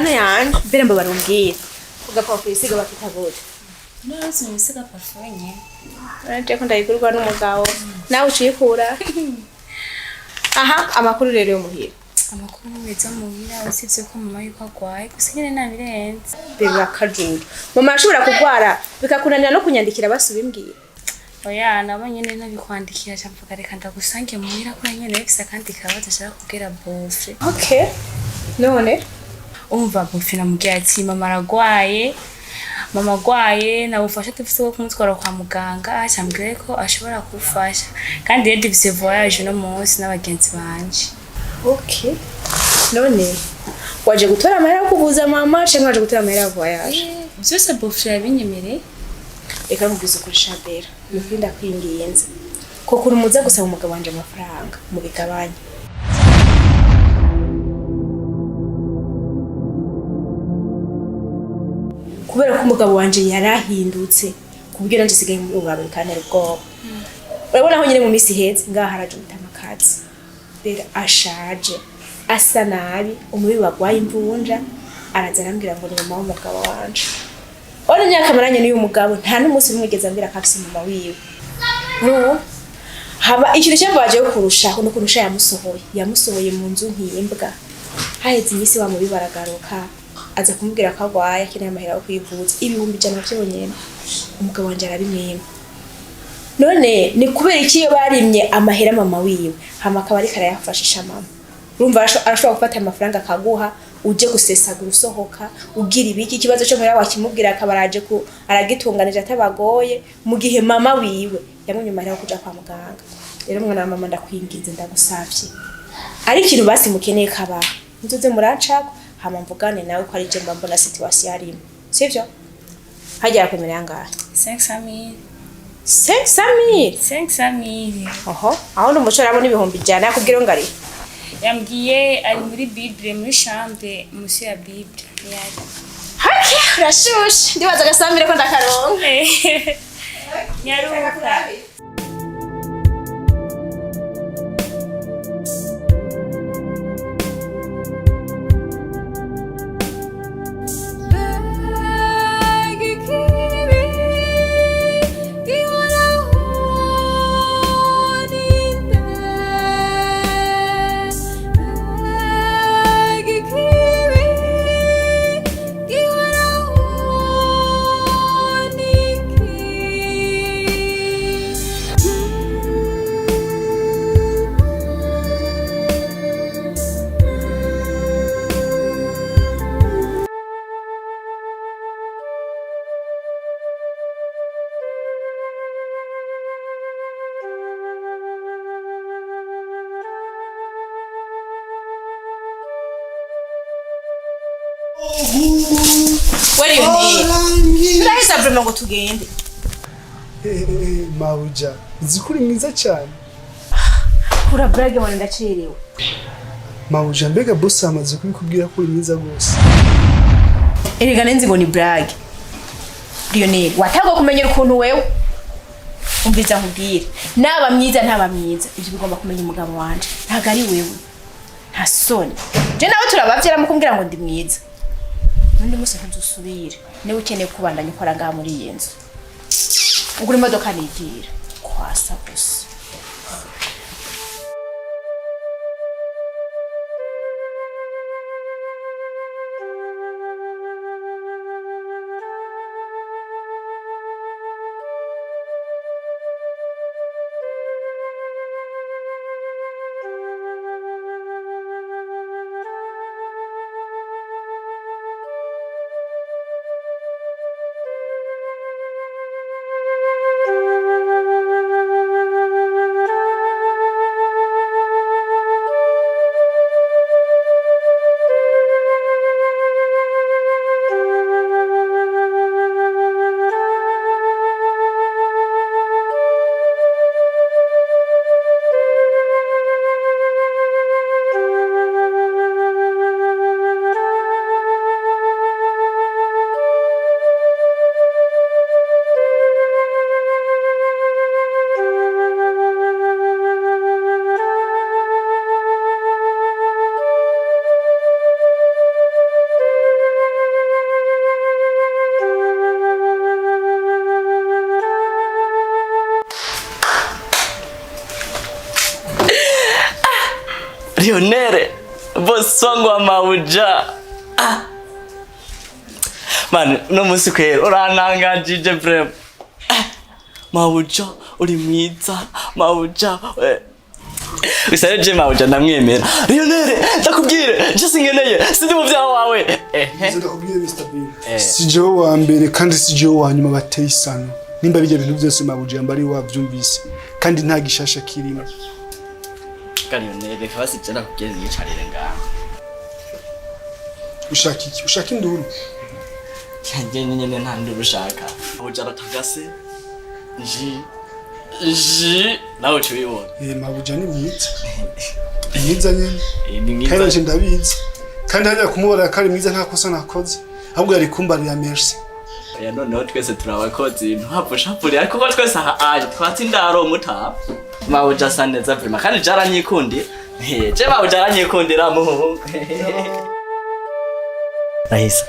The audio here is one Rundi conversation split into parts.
mana yanje mbere mbo barumbwira ugapfa isiga bakita gute no sinisiga parfumye anje ko ndayigurwa n'umugabo nawe ucikura aha amakuru rero yo muhira amakuru meza muhira usibye ko mama yuko agwaye gusa nyene nabirenze bebe akajuru mama ashobora kugwara bikakunanira no kunyandikira basubimbwira oya nabo nyene nabikwandikira cyamvuga reka ndagusange muhira ko nyene bifise kandi kabaza ashaka kubwira bofe okay none umva bofe namubwira ati mama aragwaye mama agwaye nabufasha tufise ko kumutwara kwa muganga acambwira ko ashobora kufasha kandi rero dufise voyage no munsi n'abagenzi banje okay none waje gutora amahera yo kubuza mama cyangwa waje gutora amahera ya voyage byose bofe yabinyemereye reka nkubwize kuri Shabera nukunda kwingiyenza ko kuri muza gusaba umugabo wanje amafaranga mu bigabanye kubera ko umugabo wanje yarahindutse kubwira nje sigaye mu rugabo kandi rwo urabona aho nyine mu misi heze ngaha haraje umutamakazi bera ashaje asa nabi umubi wagwaye imvunja araza arambwira ngo ni mama w'umugabo wanje Ona nyaka maranye n'uyu mugabo nta n'umunsi umwegeza ambira kafise mama wiwe. No. Haba ikintu cyambaje kurusha no kurusha yamusohoye mu nzu nkimbwa. Haheze imisi wa mubi baragaruka aza kumubwira ko agwaye akeneye amahera yo kwivuza ibihumbi 100 byonyene. Umugabo wanje arabimwima. None ni kubera iki yo barimye amahera mama wiwe hama akaba ari karayafashisha mama. Urumva arashobora gufata amafaranga akaguha uje gusesagura usohoka ugira ibiki ikibazo cyo muri wakimubwira akabaraje ko aragitunganije atabagoye mu gihe mama wiwe yamunyumara yo kuja kwa muganga. Rero mwana wa mama ndakwingize ndagusavye ari ikintu basi mukeneye kaba nzoze muracako hama mvugane nawe ko ari je mbona situation yarimo sivyo hajya kwemera yangahe 500,000 500,000 oho aho ndo mushora abo n'ibihumbi 100 yakubwira ngari yambwiye ari muri Bible muri chambre musi ya Bible yari haki rashushe ndibaza gasambire ko ndakaronka nyaruka What do you need? Ndaheza vrema ngo tugende. Mauja, zikuri mwiza cyane. Kura brage wana ndacerewe. Mauja mbega boss amaze kubikubwira ko uri mwiza gose. Erega nenzi ngo ni brage. Lionel, watago kumenyera ukuntu wewe. Umbiza nkubwire. Naba myiza ntaba myiza. Ibyo bigomba kumenya umugabo wanje. Ntago ari wewe. Nta soni. Je nawe turabavyera mukumbwira ngo ndi mwiza. Nundi musi ntuzusubire niwe ukeneye kubandanya ukora ngaha muri iyi nzu ugura imodoka nigira kwasa gusa Lionere boss wangu wa mauja. Man, no musi kwera uranangajije brem. Mauja uri mwiza, mauja. Usaje mauja ndamwemera. Lionere ndakubwire, je singeneye, sindi muvyaho wawe. Ndakubwire Mr. Bean. Sijo wa mbere kandi sijo wa nyuma bateye isano. Nimba bijya bintu byose mauja mbari wavyumvise kandi nta gishasha kirimo. Lionere fasi cyana kugeza yicarire ngaho. Ushaka iki? Ushaka induru? Cyanje nyene nta nduru ushaka. Mauja aratagase. Ji nawe tubibona. Mauja ni mwiza. Mwiza nyene. Kandi ndabizi. Kandi hajya kumubara kari mwiza nta kosa nakoze. Ahubwo yari kumbarira merci. Ya noneho twese turabakoze ntapfushapfuri ariko ko twese aje twatindaro muta. Mauja saneza prima kandi jaranyikundi. Je Mauja aranyikundira muhungu. Rahisa.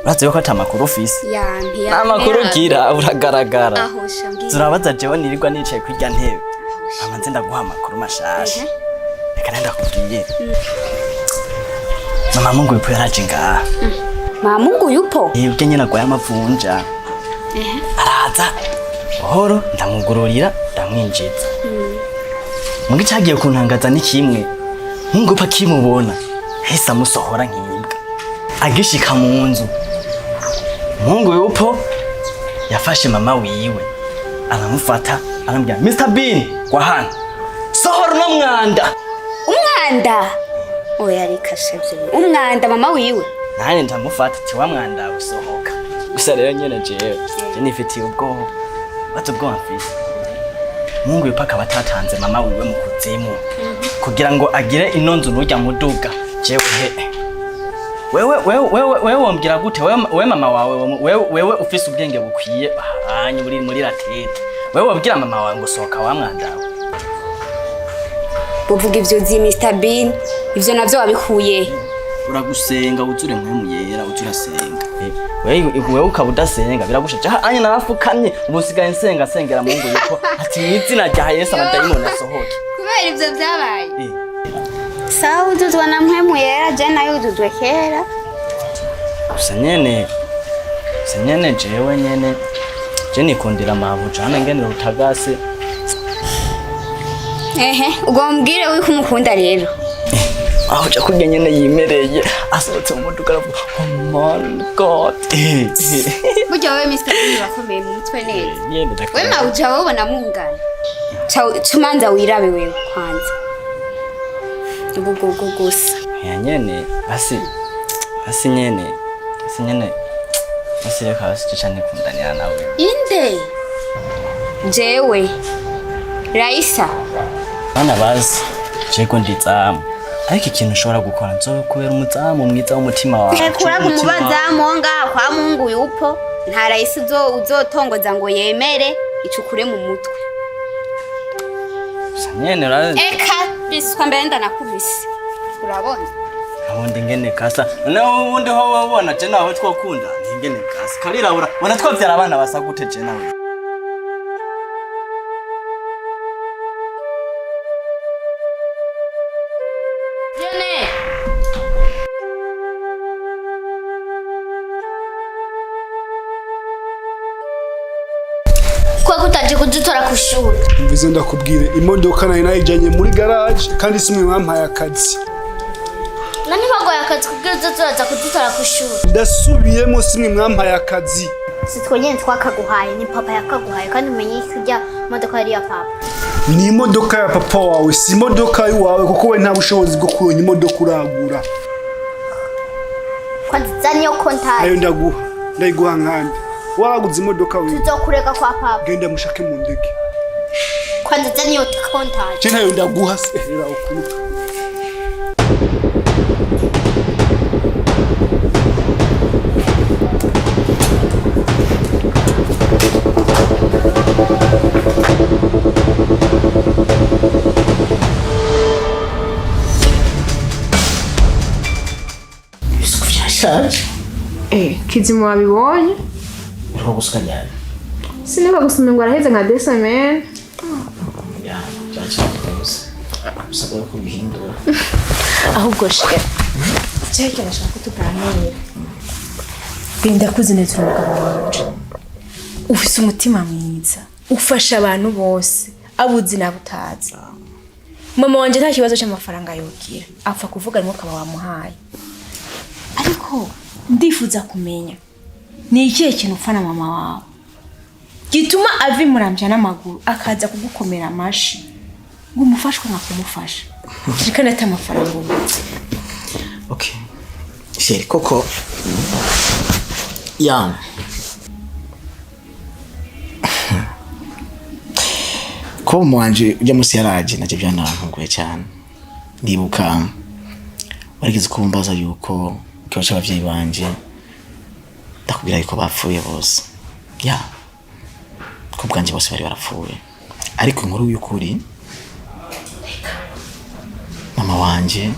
Urazi ko atamakuru ofisi. Ya amakuru gira uragaragara. Aho shambye. Turabaza jewe nirirwa nicaye kwirya ntebe. Amanze ndaguha amakuru mashasha. Reka nenda kubwiye. Mama Mungu yupo yaraje ngaha. Mama Mungu yupo? Yibwe nyina gwa y'amavunja. Araza. Buhoro ndamugururira ndamwinjiza. Mungi cyagiye kuntangaza ni kimwe. Mungu pa kimubona. Hesa musohora nk'imbwa. Agishika mu nzu. Mungu yupo yafashe mama wiwe. Aramufata arambwira Mr. Bean kwa hano. Sohora no mwanda. Umwanda? Oya rikashevye. Umwanda mama wiwe. Nane ndamufata ati wa mwanda usohoka. Gusa rero nyene jewe nifitiye ubwoba. Batubwoba mfise. Mungu yupo akaba atatanze mama wiwe mu kuzimu. Kugira ngo agire inonzu n'urya muduga. Jewe wewe wombwira gute wewe mama wawe wewe ufise ubwenge bukwiye ahanye muri ratete. Wewe wabwira mama wawe ngo sohoka wa mwandawe. Buvuga ivyo zi Mr. Bean, ivyo navyo wabikuye. Uragusenga uzure mwemuyera uzurasenga. Wewe ukabudasenga biragushaje. Anye narafukamye ubusigaye nsenga sengera Mungu yuko ati mwizina rya Yesu abadayimoni asohoke. Kubera ivyo byabaye. Sawa uduzwa na mwemuyera je nayo uduzwe kera. Gusa nyene jewe nyene je nikundira mabuja hano ngene rutagase. Ugombwire wiko umukunda rero. Aho ja kurya nyene yimereye asohotse mu muduga aravuga oh my god. Burya wewe Mr. Bean wakomeye mu mutwe neza. Nyene ndakora. Wewe mauja wabona mungana. Chumanza wirabe wewe kwanza. Ubugogo gusa. Ya nyene asi nyene reka hasi cyane kundanira nawe. Inde jewe Raisa bana bazi jeko nditsamu ariko ikintu ushobora gukora nzo kubera umutsamu mwiza w'umutima wawe. Kura kumubazamu ngaha kwa Mungu yupo nta Raisa uzotongoza ngo yemere icukure mu mutwe. Nyene urazi. Eka biswa mbere ndanakubise. Urabona? Abundi ngene kasa. Na ubundi ho wabona je naho twokunda ngene kasa. Karirabura. Bona twavyara abana basa gute je nawe. Jene. Kwa kutaje kudutora kushuri. Mbize ndakubwire imodoka nayo nayijanye muri garage kandi simwe mwampaye akazi. Nani bagoye akazi kubwira uzoza kudutora kushuri. Ndasubiyemo simwe mwampaye akazi. Sitwonyene twakaguhaye ni papa yakaguhaye kandi umenye kujya imodoka yari ya papa. Ni imodoka ya papa wawe si imodoka yawe kuko we nta bushobozi bwo kuronka imodoka uragura. Kwanza niyo kontaje. Ayo ndayiguha nkandi. Waraguze imodoka wewe. Tuzokureka kwa papa. Genda mushake mu ndege. Kwanza niyo kontaje. Je nayo ndaguha sehera ukuruka. Kizimu wabibonye? Uriho gusuka ryari? Sineka gusoma ngo araheze nka desamene. Ya, cyacyo gusa. usabwa ko bihindura ahubwo shaka cyeke nashaka tuganira benda kuzineza umugabo wanje ufise umutima mwiza ufasha abantu bose abuzi nabutazi mama wanje nta kibazo cy'amafaranga yogira apfa kuvuga rimwe kaba wamuhaye ariko ndifuza kumenya ni ikihe kintu ufana mama wawe gituma avi muramvya n'amaguru akaza kugukomera amashi ngo umufashwe nka kumufasha kandi ata amafaranga ubuze. Okay sheri koko ya ko mwanje ujya musi yaraje naje byanantunguye cyane ndibuka barigeze kumbaza yuko kibaca abavyeyi banje ndakubwira yuko bapfuye bose ya ko bwanje bose bari barapfuye ariko inkuru y'ukuri mama wanje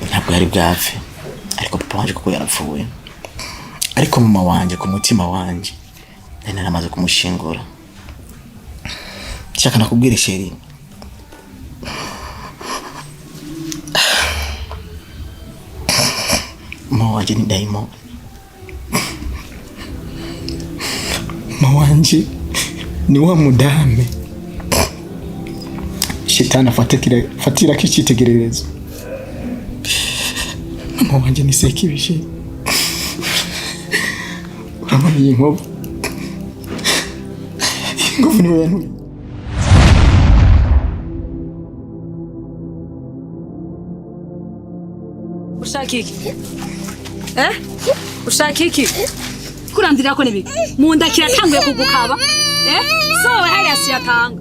ntabwo yari bwapfe ariko papa wanje kuko yarapfuye ariko mama wanje ku mutima wanje nari naramaze kumushingura shaka nakubwira sheri mama wanje ni daimo mama wanje ni wa mudame shetani fatira kicitegererezo mama wanje ni sekibishe urabona iyi nkovu niwe yantuye ushaka iki ushaka iki kurandira ko nibiki munda kiratanguye kugukaba so hariya siyatanga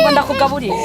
ngo ndakugaburira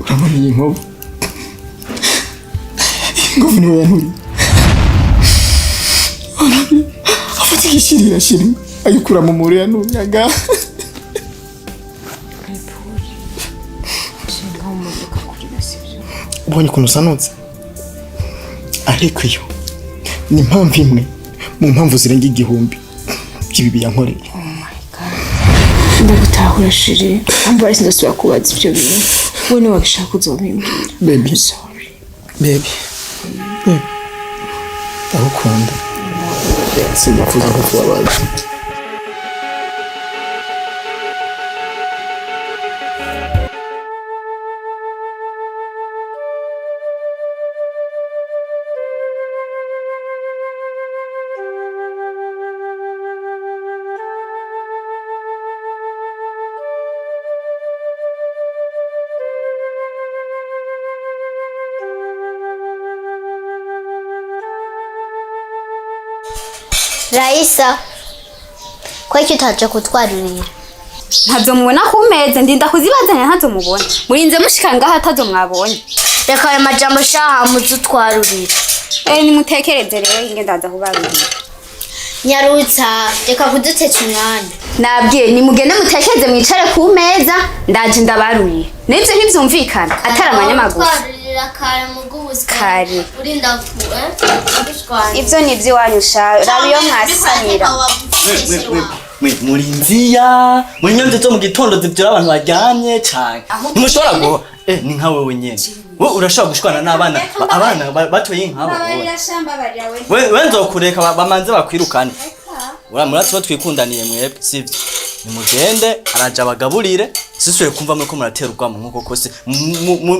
urabona iyi nkovu niwe yantuye afata igishirira shiri ayikura mu mure yantunyaga ubonye ukuntu usanutse ariko iyo ni impamvu imwe mu mpamvu zirenga 1000 by'ibibi yankoreye. ndagutahura shiri ambara sindasubira kubaza ibyo bintu we ni wabishaka uzobimbwira baby sorry baby ndagukunda sinifuza kukubabaza. Raisa, kwa iki utaje kutwarurira? Ntazo mubona kumeze ndinda kuzibazanya ntazo mubona. Murinze mushikanga hatazo mwabonye. Reka ayo majambo shaha muzutwarurira. Ni mutekereze rero inge ndaza kubarurira. Nyarutsa, reka kuduteka umwana. Nabwiye ni mugende mutekereze mwicare ku meza ndaje ndabaruriye. Nivyo ntivyumvikana atari amanyamaguru. Twarurira kare mugubuzi kare. Urinda Ivyo nivyo wanyusha rabiyo mwasanira. muri nziya muri nyonze zo mu gitondo zivyura abantu baryamye cyane ntimushobora ngo ni nka wewe nyene wowe urashobora gushwana n'abana batoye nk'abo we nzokureka bamanze bakwirukane muratse bo twikundaniye mwebwe sivyo nimugende araja bagaburire sisuye kumva muri ko muratera urwamo nkuko kose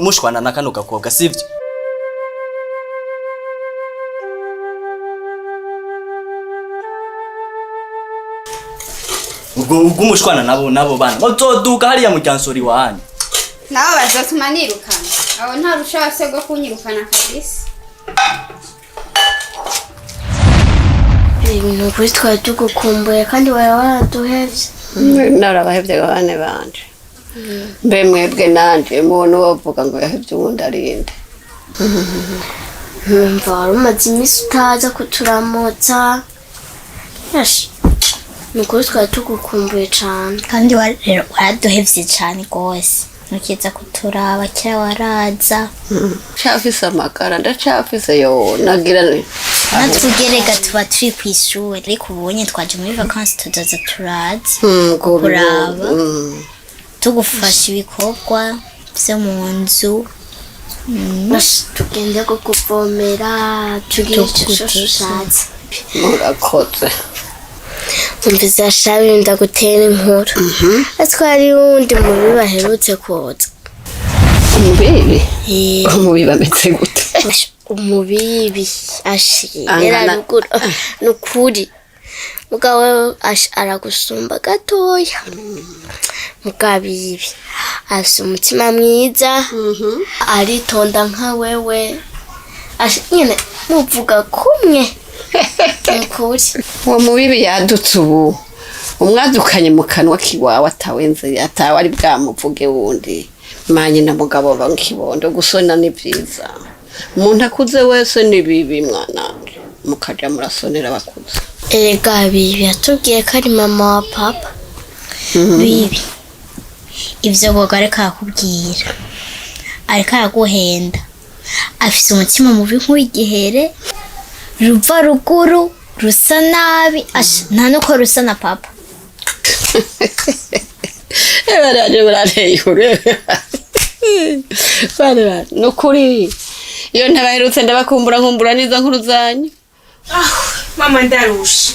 mushwana na kano gakobwa sivyo ubwo umushwana nabo bana bazoduka hariya mu cyansori wanyu nabo bazotuma nirukana abo nta rushaka se go kunyirukana kabisa ibintu kuri twari tugukumbuye kandi waraduhevye narabahevye abana banje mbe mwebwe nanje muntu wovuga ngo yahevye ubundi arinde numva wari umaze iminsi utaza kuturamutsa nukuri twari tugukumbuye cane kandi waraduhevye cane gose nukiza kuturaba kera waraza cafise amagara ndacafise yo nagira natugerega tuba turi kw'ishuri ariko ubonye twaje muri vacances tuzoza turaza kuraba tugufasha ibikorwa vyo mu nzu tugende kukuvomera tugire ico ushatse murakoze umvise ashabi ndagutera inkuru atwari wundi mubi baherutse koza umubibi ameze gute umubibi ashira ruguru nukuri mugabo aragusumba gatoya mugabibi afise umutima mwiza aritonda nka wewe nyene muvuga kumwe nukuri uwo mubibi yadutse ubu umwadukanye mu kanwa kiwawe atawenze atawe ari bwamuvuge wundi manye na mugabo bankibondo gusona ni vyiza umuntu akuze wese ni bibi mwananje mukaja murasonera bakuze erega bibi yatubwiye ko ari mama wa papa bibi ivyo boga ariko akubwira ariko araguhenda afise umutima mubi nk'uwigihere ruva ruguru rusa nabi nta nuko rusa na papa baraje urebe nukuri iyo ntabaherutse ndabakumbura n'izo nkuru zanyu mama ndarusha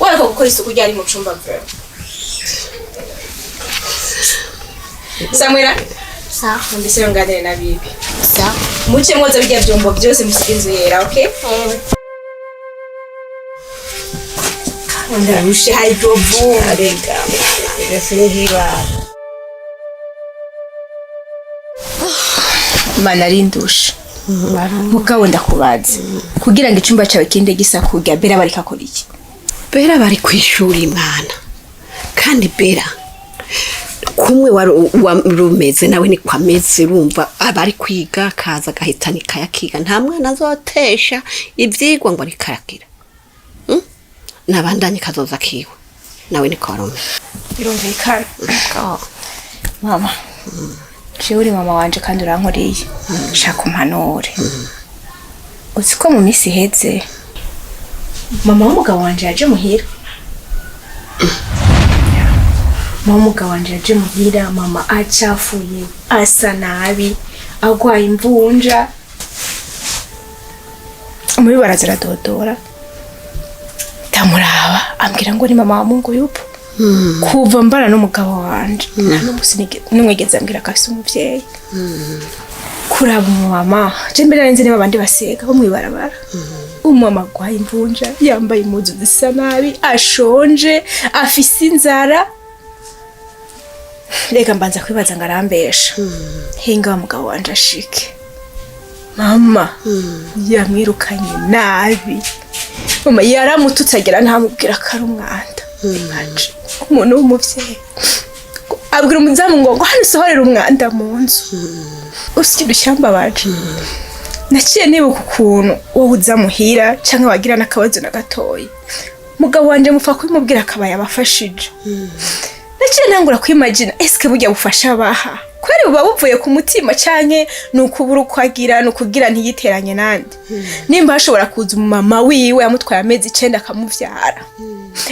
wowe ko gukora isuku ryari mu cumba bwawe Samwira mbese nganire na bibi muce mwoza bijya byombo byose musige inzu yera okay ndarusha hydrobu arega mana rindusha mugabo ndakubaza kugira ngo icumba cyawe kinde gisa kurya bera bari kakora iki bera bari kwishuri mwana kandi bera kumwe warumeze nawe ni kwameze rumva abari kwiga kaza gahitanika yakiga nta mwana azotesha ivyigwa ngo ari karakira nabandanye kazoza kiwe nawe ni kwarume birumvikana mama uri mama wanje kandi urankoreye shaka umpanure uzi ko mu minsi iheze mama w'umugabo wanje yaje muhira mama w'umugabo wanje yaje muhira mama acafuye asa nabi agwaye imvunja muri baraza aradodora ndamuraba ambwira ngo ni mama wa Mungu yupo kuva mbana n'umugabo wanje n'umwigeze ambwira ko afise umuvyeyi kuraba umumama je mbere nari nzi niba abandi basega bo mwibarabara umumama agwaye imvunja yambaye impuzu zisa nabi ashonje afise inzara reka mbanza kwibaza ngo arambesha hinga wa mugabo wanje ashike mama yamwirukanye nabi mama yaramututse agera ntamubwira ko ari umwanda imaje umuntu w'umuvyeyi abwira umuzamu ngo hano sohorera umwanda mu nzu usikira ishyamba baje naciye nibuka ukuntu wowe uza muhira canke wagira n'akabazo na gatoyi mugabo wanje mupfa kubimubwira akaba yabafashije naciye ntangura kwimagina eske burya bufasha baha kwari buba buvuye ku mutima canke nukubura ukwagira nukugira ntiyiteranye nandi nimba hashobora kuza umumama wiwe yamutwaye amezi 9 akamuvyara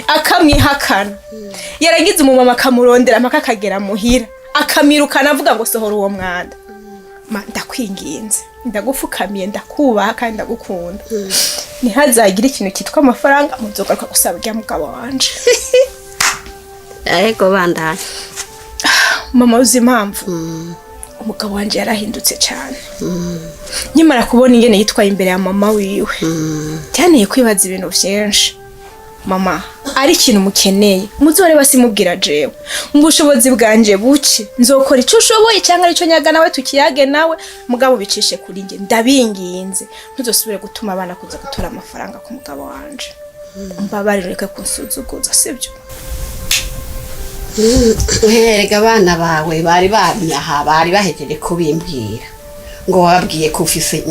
akamwihakana yaragize umumama akamurondera mpaka akagera muhira akamirukana avuga ngo sohora uwo mwanda ndakwinginze ndagufukamiye ndakubaha kandi ndagukunda ntihazagira ikintu kitwa amafaranga muzogaruka gusaba rya mugabo wanje ariko bandanye mama uzi impamvu umugabo wanje yarahindutse cyane nyimara kubona ingene yitwaye imbere ya mama wiwe cyane kwibaza ibintu byinshi mama ari ikintu mukeneye muzore basimubwira jewe mu bushobozi bwanje buke nzokora ico ushoboye cyangwa arico nyaga nawe tukiyage nawe mugabo bicishe kuri nge ndabinginze ntuzosubire gutuma abana kuza gutora amafaranga ku mugabo wanje mbabarireke kunsuzuguza sibyo uherega abana bawe bari bamyaha bari bahejeje kubimbwira ngo wabwiye ko ufise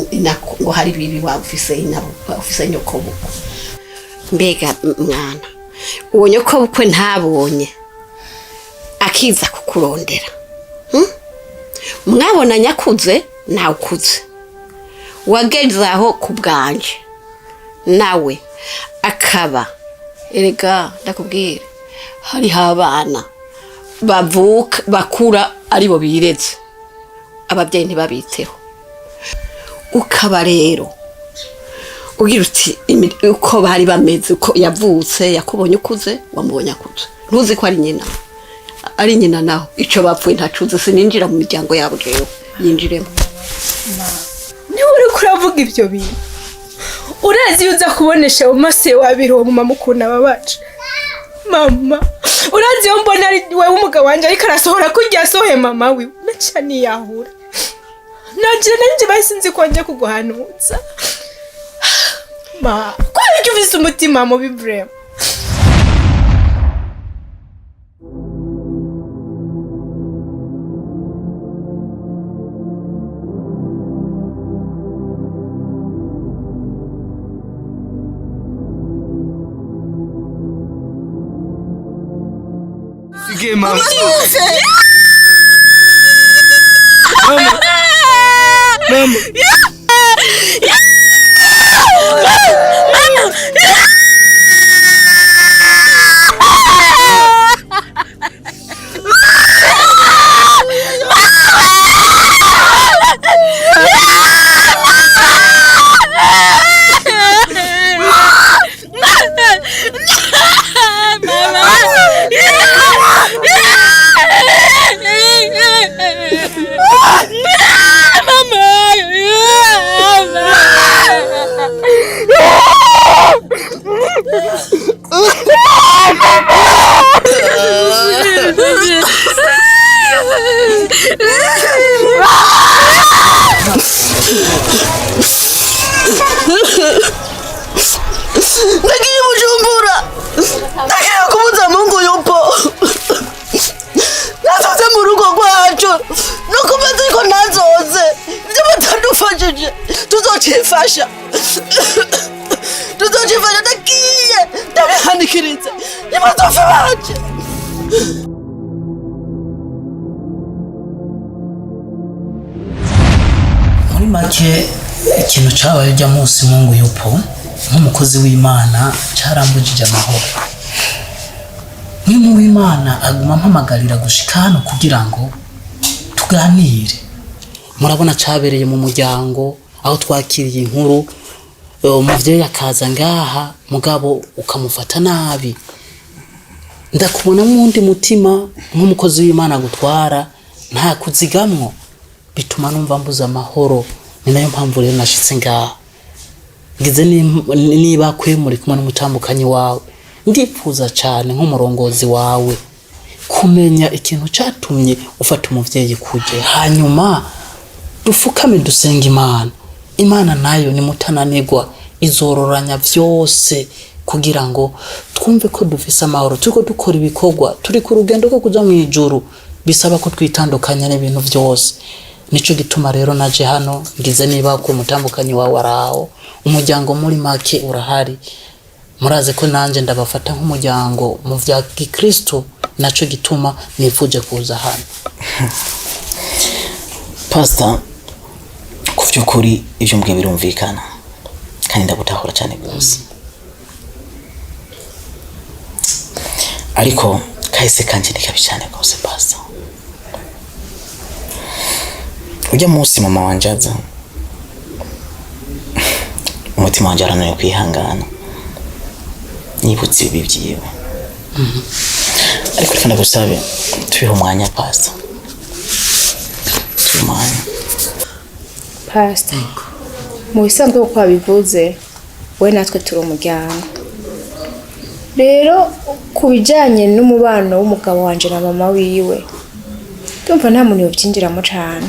ngo hari bibi wafise inabo ufise nyoko buko mbega mwana uwo nyoko bukwe ntabonye akiza kukurondera mwabona nyakuze nawe ukuze wagezaho ku bwanje nawe akaba erega ndakubwira hari abana bavuka bakura ari bo bireze ababyeyi ntibabiteho ukaba rero ugira uti uko bari bameze uko yavutse yakubonye ukuze wamubonye akuze ntuzi ko ari nyina naho ico bapfuye ntacuze sininjira mu miryango yabo jewe yinjiremo ni uri kuravuga ibyo bintu urazi yuza kubonesha mu maso wabiro mu mamukuna babaje mama urazi yo mbona ari wewe umugabo wanje ariko arasohora kurya sohe mama wiwe naca niyahura nanje basinzi ko nje kuguhanutsa ma ko ari ufise umutima mu bibrem Sige mama. Mama. Nagiye Bujumbura. Nagiye kubuza Mungu yupo. Nazoze mu rugo rwacu. No kubaza ko nazoze. Ibyo batadufashije. Tuzocifasha. Tuzocifasha nagiye. Ndabihanikiriza. Nibazofe baje. Muri make ikintu cyabaye ujya munsi Mungu yupo nk'umukozi w'Imana cyarambujije amahoro. Nk'umuntu w'Imana aguma mpamagarira gushika hano kugira ngo tuganire. Murabona cyabereye mu muryango aho twakiriye inkuru umuvyeyi akaza ngaha mugabo ukamufata nabi. Ndakubona mundi mutima nk'umukozi w'Imana gutwara nta kuzigamwo bituma numva mbuza amahoro. Ni nayo mpamvu rero nashitse ngaha. Ngize niba kwemuri kumwe n'umutambukanyi wawe ndifuza cyane nk'umurongozi wawe kumenya ikintu cyatumye ufata umuvyeyi kuje, hanyuma dufukame dusenga Imana nayo ni mutananirwa izororanya vyose kugira ngo twumve ko dufise amahoro turiko dukora ibikorwa turi ku rugendo rwo kuja mu ijuru bisaba ko twitandukanya n'ibintu vyose. Nico gituma rero naje hano ngize niba ko umutambukanyi wawe araho umuryango muri make urahari. Muraze ko nanje ndabafata nk'umuryango mu vya Gikristo, naco gituma nifuje kuza hano. Pastor, ku vy'ukuri ivyo mbwiye birumvikana kandi ndagutahura cyane gose. Ariko kahise kanje ni kabi cyane gose Pastor. Ujya munsi mama wanje aza, umutima wanje arananiwe kwihangana nibutse ibi byiwe. Ariko reka ndagusabe tubihe umwanya Pastor. Pastor, mu bisanzwe uko wabivuze we natwe turi umuryango. Rero ku bijyanye n'umubano w'umugabo wanje na mama wiwe ndumva nta muntu yobyinjiramo cyane.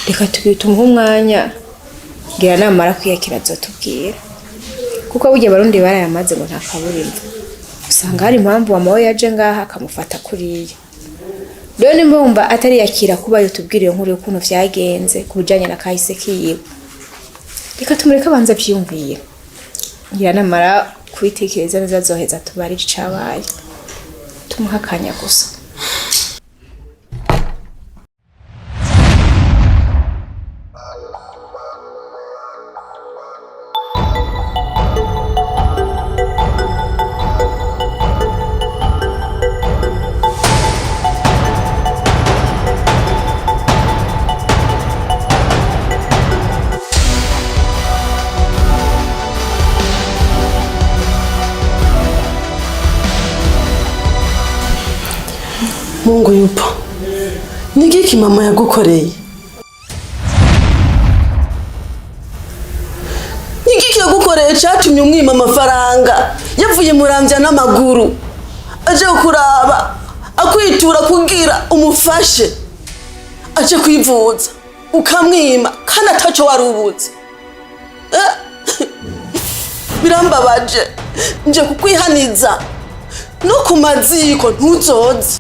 Reka tumuhe umwanya ngira namara kwiyakira azotubwira, kuko burya abarundi barayamaze ngo nta kaburimbo. Usanga hari impamvu mama we yaje ngaha akamufata kuriya. Rero nimbumva atari yakira kuba yotubwira iyo nkuru y'ukuntu vyagenze ku bijanye na kahise kiwe. Reka tumureke abanza vyumviye, ngira namara kubitekereza neza azoheza tubari icabaye. Tumuha akanya gusa. Mungu yupo. Nigiki mama yagukoreye? Nigiki yagukoreye cyatumye umwima amafaranga yavuye muramvya n'amaguru aje kuraba akwitura kugira umufashe aje kwivuza ukamwima kandi ataco warubuze. Birambabaje nje kukwihaniza no kumaziko ntuzoze.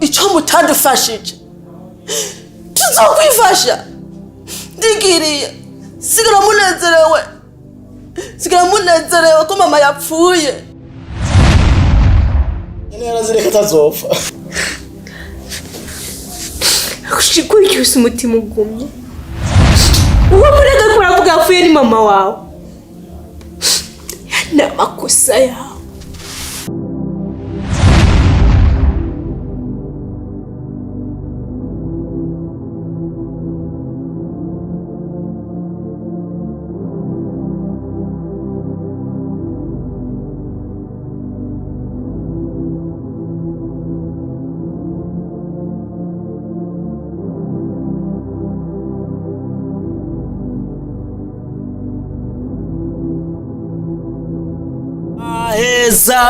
Ico mutadufashije tuzokwifasha. Ndigiriye sigara munezerewe ko mama yapfuye. Nyene yarazireka tazopfa. Akushikuye umutima ugumye. Uwo murega kuravuga apfuye ni mama wawe. Na makosa yawe. Aheza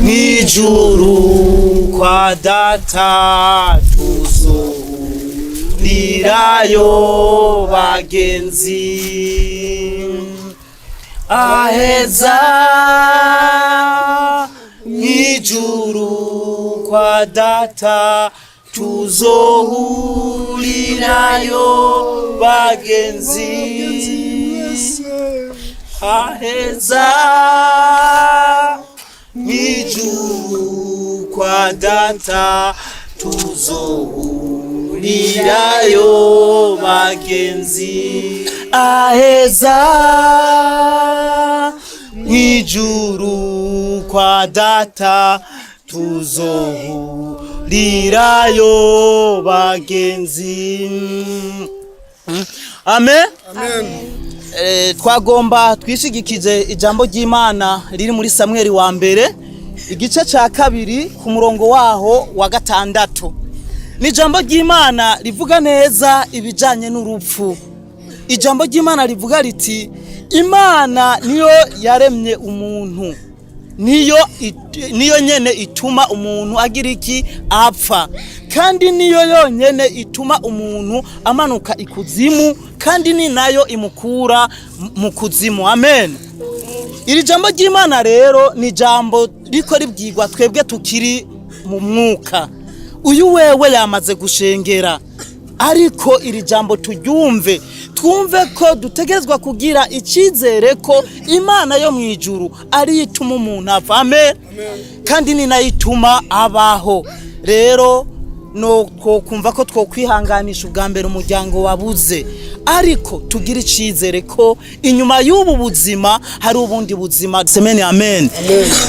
mw'ijuru kwa data tuzurirayo bagenzi. Aheza mw'ijuru kwa data tuzohurirayo bagenzi. Aheza mw'ijuru kwa data tuzohurirayo bagenzi. Aheza mw'ijuru kwa data tuzohurirayo bagenzi. Amen. Amen. Twagomba twishigikize ijambo ry'Imana riri muri Samuel wa mbere igice ca kabiri ku murongo waho wa 6. Ni ijambo ry'Imana rivuga neza ibijanye n'urupfu. Ijambo ry'Imana rivuga riti Imana niyo yaremye umuntu, niyo nyene ituma umuntu agira iki apfa, kandi niyo yonyene ituma umuntu amanuka ikuzimu, kandi ni nayo imukura mu kuzimu. Amen. iri jambo ry'Imana rero ni jambo riko ribwirwa twebwe tukiri mu mwuka. Uyu wewe yamaze gushengera, ariko iri jambo turyumve, twumve ko dutegerezwa kugira icyizere ko Imana yo mwijuru ari ituma umuntu ava. Amen. Kandi ni nayo ituma abaho. Rero no kumva ko twokwihanganisha ubwa mbere umuryango wabuze, ariko tugira icyizere ko inyuma y'ubu buzima hari ubundi buzima. Semeni amen.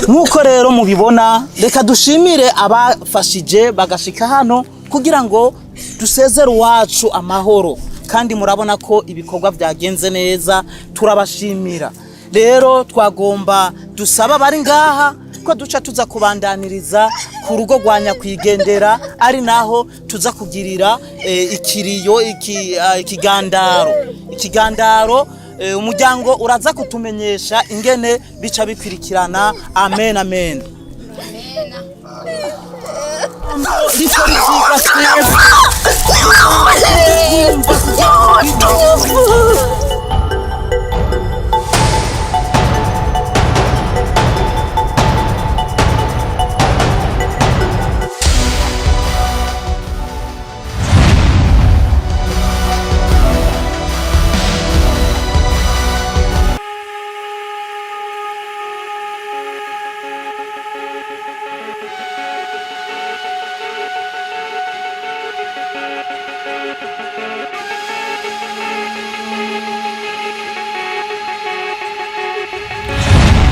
Nkuko rero mubibona, reka dushimire abafashije bagashika hano kugira ngo dusezere uwacu amahoro, kandi murabona ko ibikorwa byagenze neza, turabashimira. Rero twagomba dusaba bari ngaha ko duca tuza kubandaniriza ku rugo rwa nyakwigendera, ari naho tuza kugirira ikiriyo ikigandaro umuryango uraza kutumenyesha ingene bica bikwirikirana. Amen amen.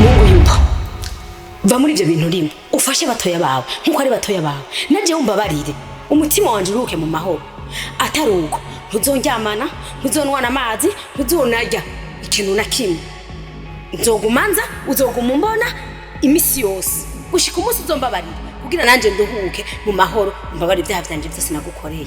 Mungu yupo. Va muri ibyo bintu rimwe ufashe batoya bawe nkuko ari batoya bawe, naje umbabarire umutima wanje uruke mu mahoro. Ataruko ntuzondyamana, ntuzonwana amazi, ntuzonarya ikintu na kimwe. Nzogumanza uzoguma umbona imisi yose gushika umunsi uzombabarira kugira nanje nduhuke mu mahoro, umbabarire ibyaha byanje byose nagukoreye.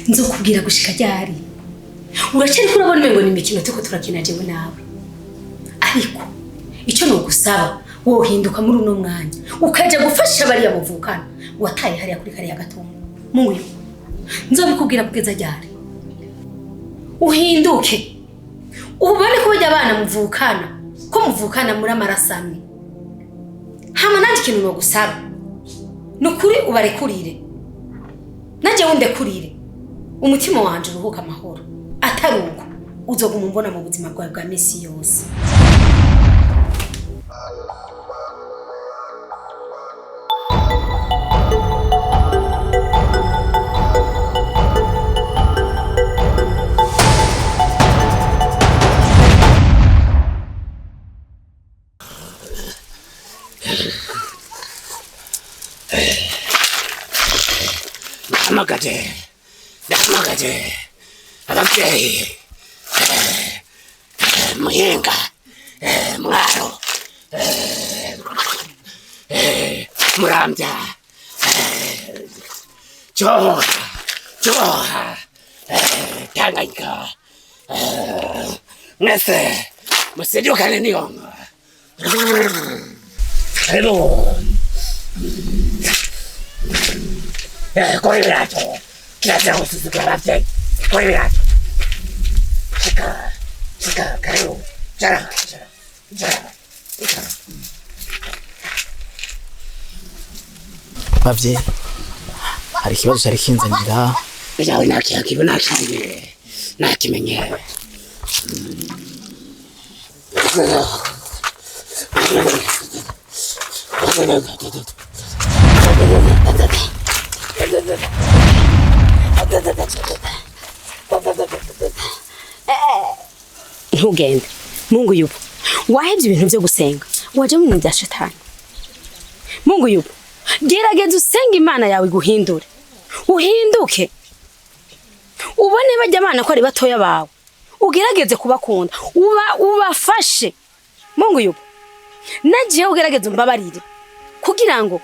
Nzokubwira gushika ryari? Uracari kurabona ngo ni imikino tuko turakina jewe nawe. Ariko ico no gusaba wohinduka muri uno mwanya ukaja gufasha bari muvukana wataye hariya kuri kariya gatongo. Mungu nzobikubwira kugeza ryari? Uhinduke ubone ko bajya abana muvukana ko muvukana muri amarasani. Hama nandi kintu no gusaba nukuri ubarekurire, naje wundekurire umutima wanje uruhuka amahoro. Ataruko uzoguma umbona mu buzima bwawe bwa misi yose. Ndamagaje ababyeyi muhinga mwaro murambya Joha Tanganyika mwese musidukane niyonga. Hello kuri birato kirazira gusuzugura ababyeyi. Kuri birato shika karibu jara bavyeyi, hari ikibazo cyari kinzanira yawe nakibona cyane nakimenye. Ntugende Mungu yupo, wahevye ibintu byo gusenga waje mu bya shetani. Mungu yupo gerageza usenga imana yawe guhindure uhinduke ubone bajya abana ko ari batoya bawe ugerageze kubakunda ubafashe Mungu yupo nagiye ugerageze umbabarire kugira ngo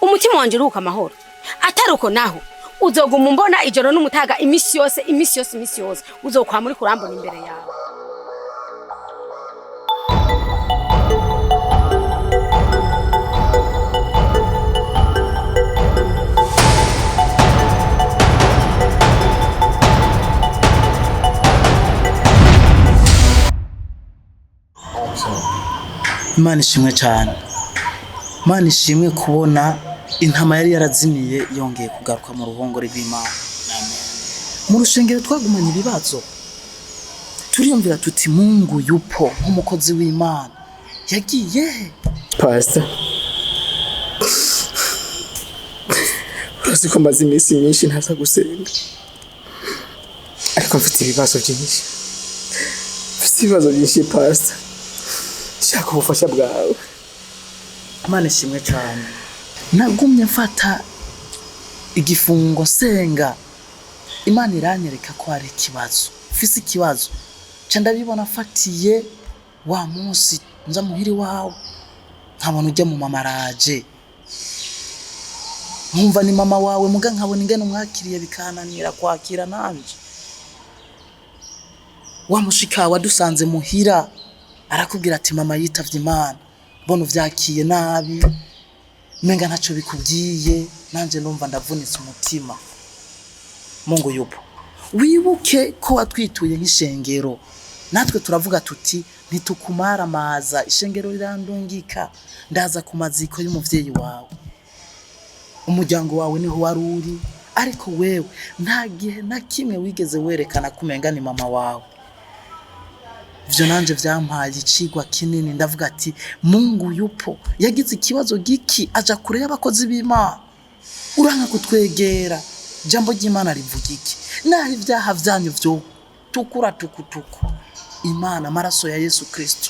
umutima wanje uruka amahoro ataruko naho uzoguma mbona ijoro n'umutaga imisi yose uzokwa muri kurambona imbere yawe. Imana ishimwe cyane. Imana ishimwe kubona intama yari yarazimiye yongeye kugaruka mu ruhongore rw'Imana. Mu rushengero twagumanye ibibazo. Turiyumvira tuti Mungu yupo nk'umukozi w'Imana. Yagiye Pastor. Urazi ko maze iminsi myinshi ntaza gusenga. Ariko mfite ibibazo byinshi. Mfite ibibazo byinshi Pastor. Shaka ubufasha bwawe. Imana ishimwe cyane. Nagumye mfata igifungo senga. Imana iranyereka ko hari ikibazo. Ufise ikibazo. Ca ndabibona afatiye wa munsi nza muhiri wawe. Nkabona ujya mu mamaraje. Nkumva ni mama wawe muga nkabona ingene umwakiriye bikananira kwakira nanje. Wa mushika wadusanze muhira arakubwira ati mama yitavye Imana. Bona uvyakiye nabi. Menga ntaco bikubwiye nanje numva ndavunitse umutima. Mungu yupo. Wibuke ko watwituye nk'ishengero. Natwe turavuga tuti ntitukumara amaza ishengero rirandungika ndaza ku maziko y'umuvyeyi wawe. Umuryango wawe niho waruri ariko wewe nta gihe na kimwe wigeze werekana kumenga ni mama wawe. Vyo nanje vyampaye icigwa kinini ndavuga ati Mungu yupo yagize ikibazo giki aja kure y'abakozi b'Imana. Uranka kutwegera jambo ry'Imana rivuga iki? Naho ivyaha vyanyu vyo tukura tukutuku. Imana maraso ya Yesu Kristo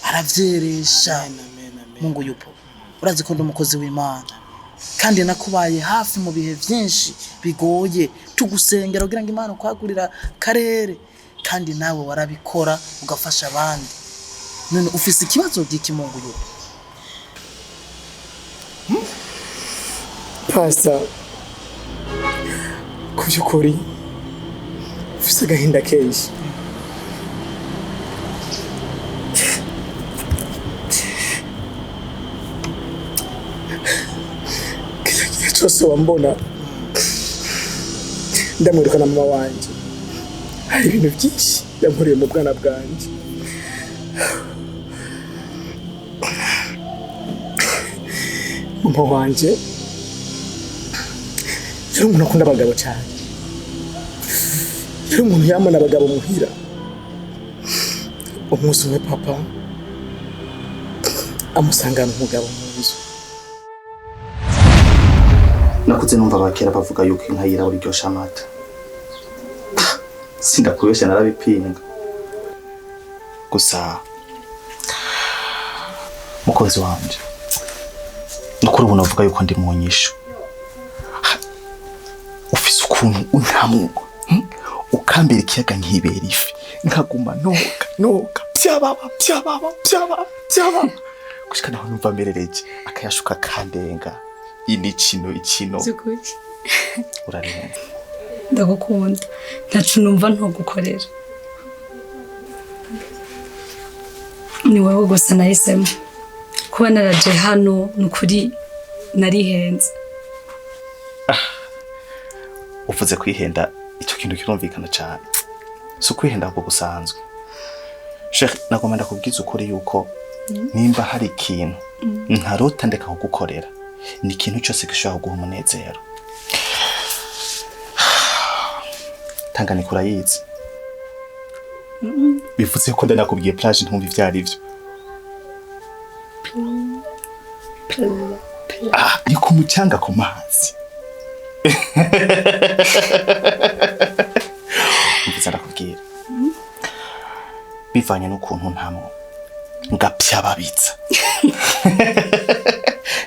aravyeresha. Mungu yupo. Urazi ko ndi umukozi w'Imana. Kandi nakubaye hafi mu bihe byinshi bigoye tugusengera kugira ngo Imana kwagurira karere. Kandi nawe warabikora ugafasha abandi. None ufise ikibazo giki Mungu yupo? Pastor. Kubyukuri ufise agahinda kenshi. Kile cyose wambona ndamwiruka na mama wanje. Hari ibintu byinshi yankoreye mu bwana bwanje. Mama wanje yari umuntu akunda abagabo cyane. Yari umuntu yamana abagabo muhira. Umunsi umwe papa amusangana umugabo mu nzu. Nakuze numva abakera bavuga yuko inka yirabura iryosha amata. Sindakubesha narabipinga. Gusa mukozi wanje nukuri ubu navuga yuko ndi mu nyishu. Ufise ukuntu untamugwa ukambira ikiyaga nkibera ifi nkaguma noka byababa gushika naho numva mberereje akayashuka kandenga ikino Zukuki uraremba. Ndagukunda ntacu numva ntugukorera. Ni wowe gusa nahisemo kuba naraje hano nukuri narihenze. Uvuze kwihenda icyo kintu kirumvikana cyane. So kwihenda ahubwo gusanzwe. Sheikh nagomba kubwiza ukuri yuko nimba hari ikintu ntarota ndeka kugukorera ni ikintu cyose gishobora guha umunezero. Tangani kurayizi. Bivuze ko ndanakubwiye plage ntumva ivyari byo. Ni ku mucanga ku mazi. Mbiza ndakubwira. Bivanye n'ukuntu ntamo ngapya babitsa.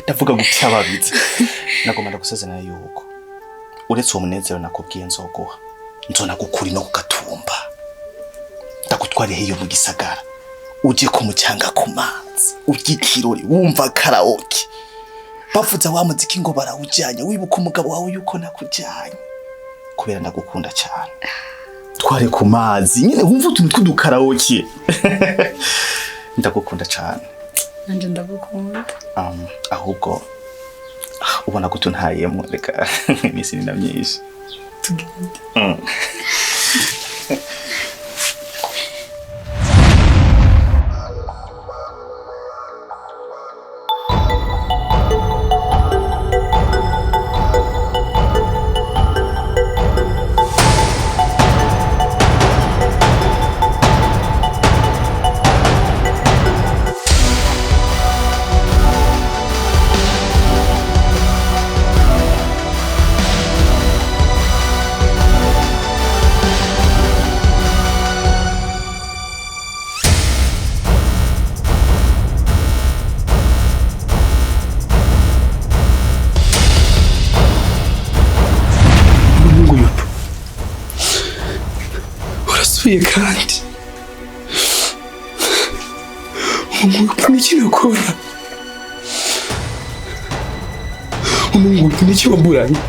ndavuga gutya babizi nagomba ndagusezerana yuko uretse uwo munezero nakubwiye nzoguha nzona gukuri no kugatumba ndagutware hiyo mu gisagara uje ku mucanga ku mazi ugikirori wumva karaoke bavuza wa muziki ngo barawujyanye wibuka umugabo wawe yuko nakujyanye kubera ndagukunda cyane tware ku mazi nyine wumva utuntu tw'udukaraoke ndagukunda cyane nanje ndagukunda ahubwo ubona ko tuntayemo reka imisi ni myinshi tugende kandi umuntu n'iki nakora umuntu n'iki waburanye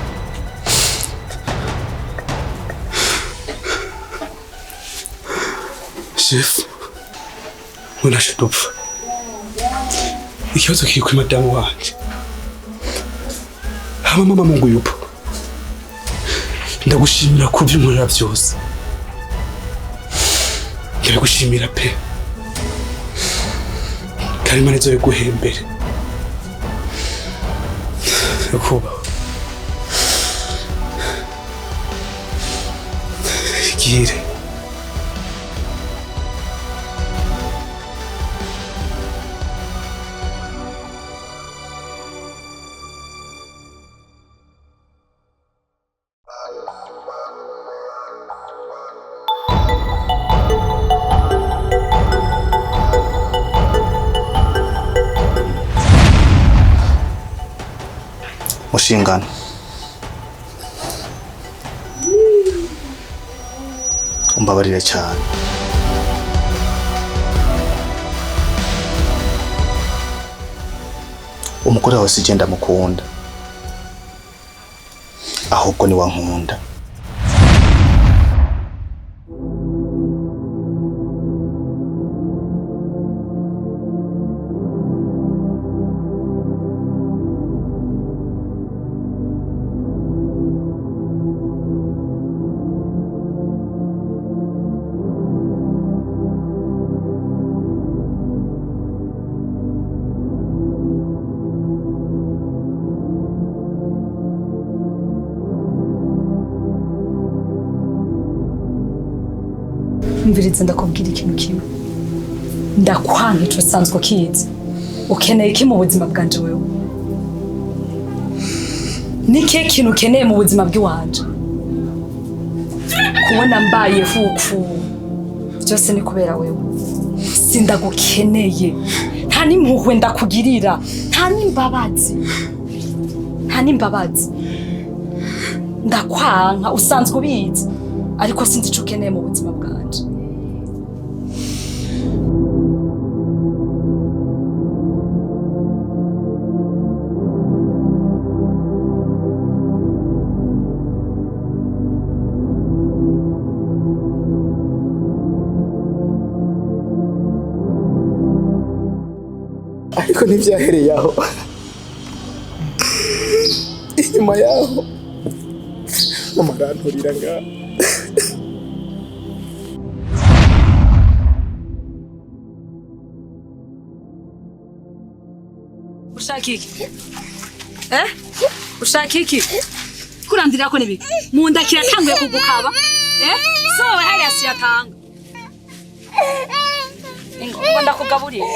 chef unashe dupfa ikibazo kiri kuri madamu wanje hama mama mungu yupo ndagushimira ku byo nkorera byose ndagushimira pe Karima nizo biguhembere kuba gire mushingano umbabarire cyane umugore wawe sigenda mukunda ahubwo ni wankunda Mviriza ndakubwira ikintu kimwe ndakwanga ico sanzwe kizi ukeneye iki mu buzima bwanje wewe niki kintu ukeneye mu buzima bw'iwanje kubona mbaye fuku byose ni kubera wewe sindagukeneye nta nimpuhwe ndakugirira nta nimbabazi ndakwanga usanzwe ubizi ariko sinzi ico ukeneye mu buzima bwanje ariko ntibyahereye aho inyuma yaho mama aranturira ngaho ushaka iki ushaka iki kurandira ko nibiki munda kiratanguye kugukaba so wowe hariya siyatanga ngo ndakugaburiye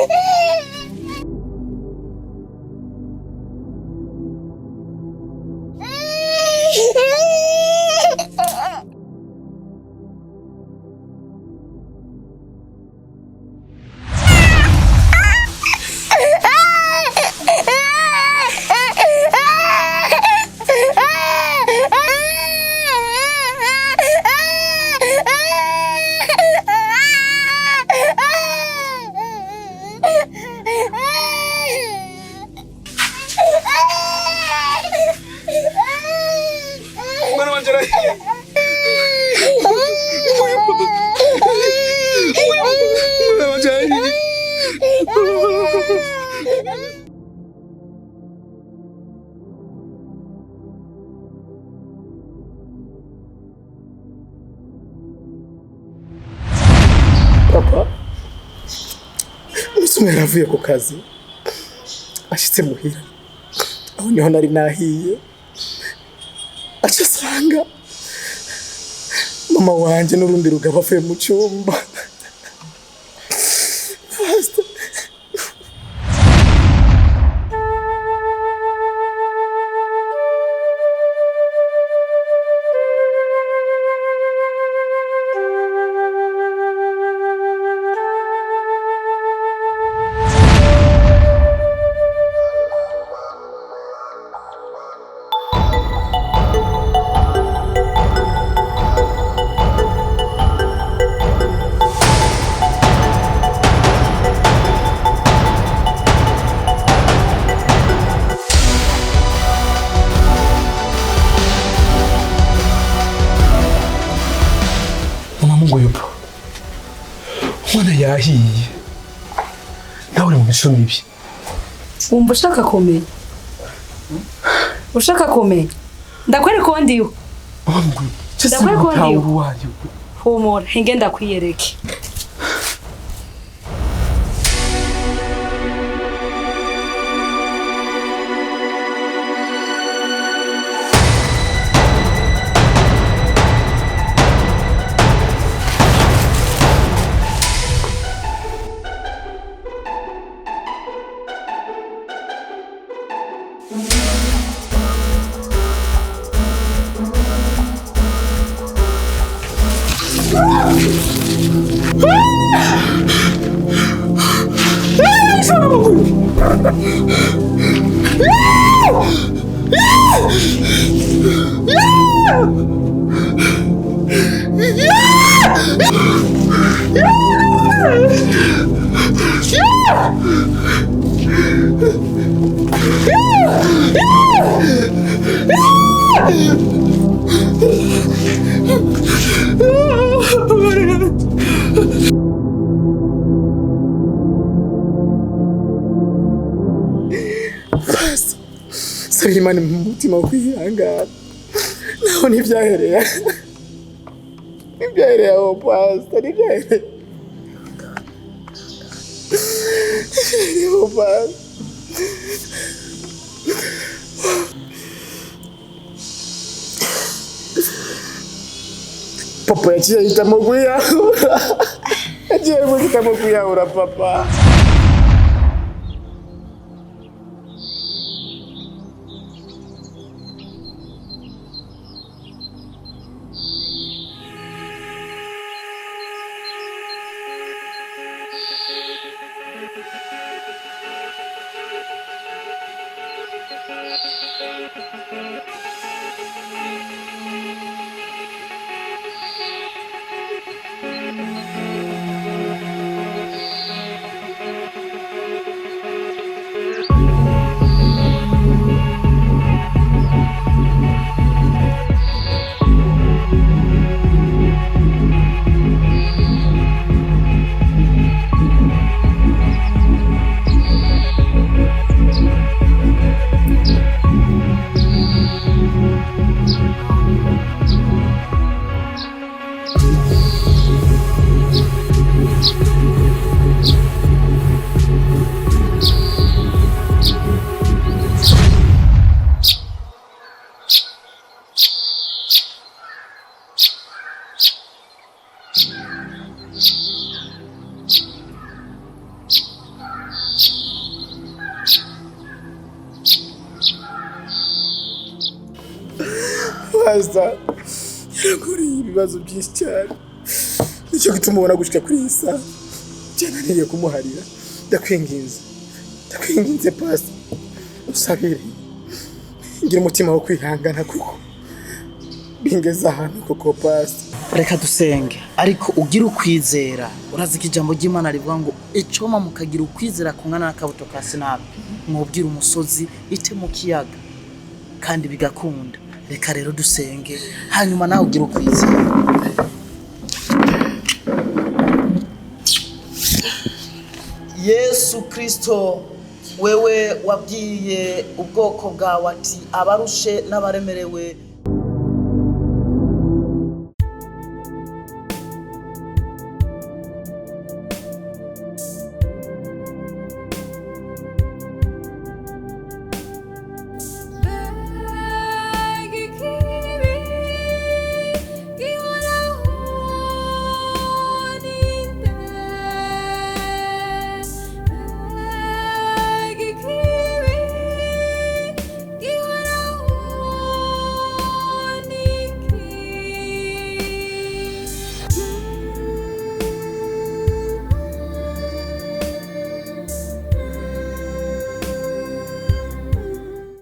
Papa, umusumwe yaravuye ku kazi ashitse muhira aho niho nari nahiye aca asanga mama wanje n'urundi rugabo avuye mu cyumba. Mungu yupo. Umwana yahiye. Nawe mu mico mibi. Wumva ushaka kumenya? Ushaka kumenya? Ndakwereka ko ndiyo. Mungu. Ndakwereka ko ndiyo. Humura, ngenda kwiyereke. Imana mu mutima wo kwihangana naho ntibyahereye aho pastor ntibyahereye papa yaciye ahitamo kwiyahura papa. Pastor yaraguriye ibibazo byinshi cyane nicyo gituma ubona gushika kuri iyi saha byananiye kumuharira. Ndakwinginze Pastor usabire ngira umutima wo kwihangana kuko bingeza ahantu koko Pastor. Reka dusenge ariko ugira ukwizera. Urazi ko ijambo ry'Imana rivuga ngo icoma mukagira ukwizera kungana n'akabuto ka sinapi mwubwira umusozi ite mu kiyaga kandi bigakunda. reka rero dusenge hanyuma nawe ugira ukwizera. Yesu Kristo, wewe wabwiye ubwoko bwawe ati abarushe n'abaremerewe